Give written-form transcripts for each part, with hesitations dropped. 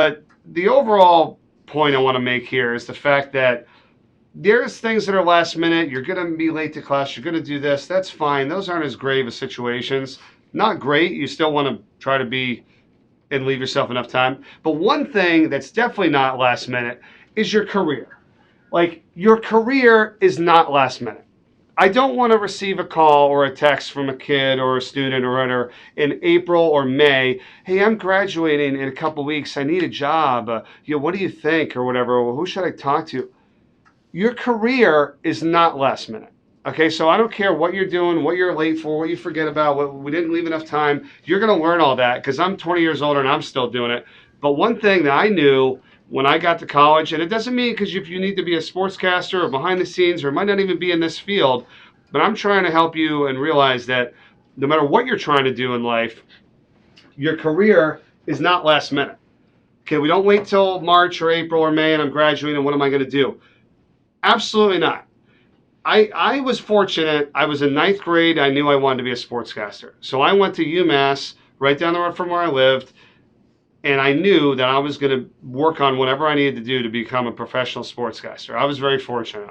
But the overall point I want to make here is the fact that there's things that are last minute. You're going to be late to class. You're going to do this. That's fine. Those aren't as grave as situations. Not great. You still want to try to be and leave yourself enough time. But one thing that's definitely not last minute is your career. Like, your career is not last minute. I don't want to receive a call or a text from a kid or a student or whatever in April or May. Hey, I'm graduating in a couple weeks. I need a job. What do you think or whatever? Well, who should I talk to? Your career is not last minute. Okay, so I don't care what you're doing, what you're late for, what you forget about, what we didn't leave enough time. You're going to learn all that because I'm 20 years older and I'm still doing it. But one thing that I knew when I got to college, and it doesn't mean because if you need to be a sportscaster or behind the scenes or it might not even be in this field, but I'm trying to help you and realize that no matter what you're trying to do in life, your career is not last minute. Okay, we don't wait till March or April or May and I'm graduating and what am I going to do? Absolutely not. I was fortunate. I was in ninth grade. I knew I wanted to be a sportscaster. So I went to UMass, right down the road from where I lived, and I knew that I was going to work on whatever I needed to do to become a professional sportscaster. I was very fortunate.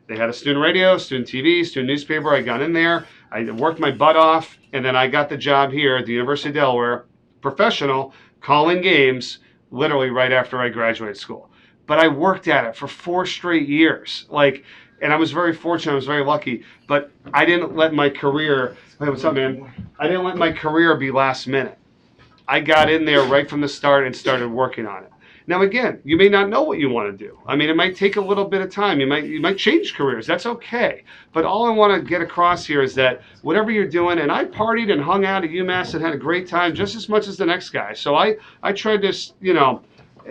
They had a student radio, student TV, student newspaper. I got in there. I worked my butt off, and then I got the job here at the University of Delaware, professional, calling games, literally right after I graduated school. But I worked at it for 4 straight years. And I was very fortunate. I was very lucky. But I didn't let my career, hey, what's up, man? I didn't let my career be last minute. I got in there right from the start and started working on it. Now, again, you may not know what you want to do. I mean, it might take a little bit of time. You might change careers. That's okay. But all I want to get across here is that whatever you're doing, and I partied and hung out at UMass and had a great time just as much as the next guy. So I tried to,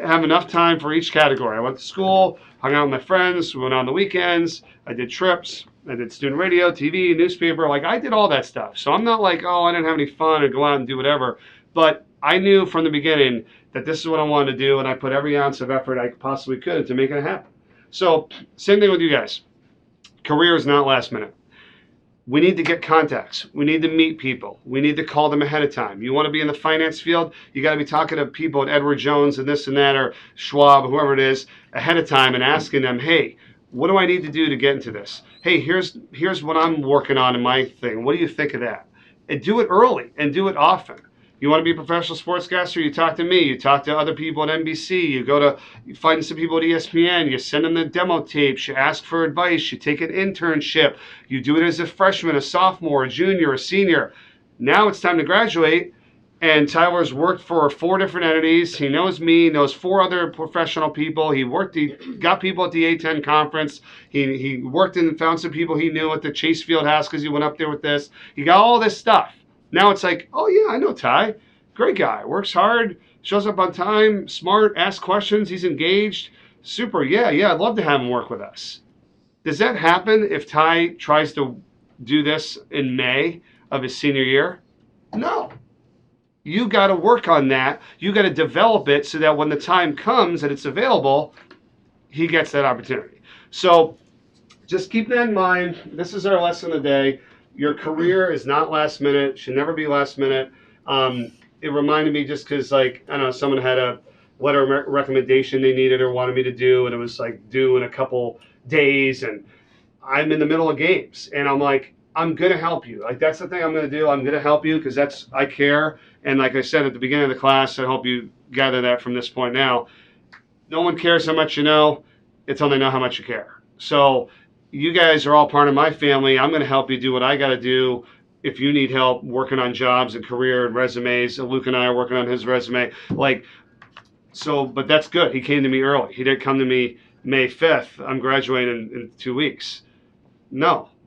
have enough time for each category. I went to school, hung out with my friends, went on the weekends, I did trips, I did student radio, TV, newspaper. I did all that stuff. So I'm not like, oh, I didn't have any fun and go out and do whatever. But I knew from the beginning that this is what I wanted to do, and I put every ounce of effort I possibly could to make it happen. So same thing with you guys. Career is not last minute. We need to get contacts. We need to meet people. We need to call them ahead of time. You want to be in the finance field, you got to be talking to people at Edward Jones and this and that, or Schwab, whoever it is, ahead of time and asking them, hey, what do I need to do to get into this? Hey, here's what I'm working on in my thing. What do you think of that? And do it early and do it often. You want to be a professional sportscaster? You talk to me. You talk to other people at NBC. You find some people at ESPN. You send them the demo tapes. You ask for advice. You take an internship. You do it as a freshman, a sophomore, a junior, a senior. Now it's time to graduate. And Tyler's worked for 4 different entities. He knows me, knows 4 other professional people. He got people at the A10 conference. He worked and found some people he knew at the Chase Field House because he went up there with this. He got all this stuff. Now it's like, oh yeah, I know Ty. Great guy. Works hard, shows up on time, smart, asks questions, he's engaged. Super, yeah, I'd love to have him work with us. Does that happen if Ty tries to do this in May of his senior year? No. You got to work on that. You got to develop it so that when the time comes and it's available, he gets that opportunity. So just keep that in mind. This is our lesson of the day. Your career is not last minute, should never be last minute. It reminded me just because, I don't know, someone had a letter of recommendation they needed or wanted me to do, and it was due in a couple days, and I'm in the middle of games, and I'm like, I'm going to help you. That's the thing I'm going to do. I'm going to help you because I care. And like I said at the beginning of the class, I hope you gather that from this point now. No one cares how much you know. It's only know how much you care. So you guys are all part of my family. I'm going to help you do what I got to do. If you need help working on jobs and career and resumes, Luke and I are working on his resume. But that's good. He came to me early. He didn't come to me May 5th. I'm graduating in 2 weeks. No.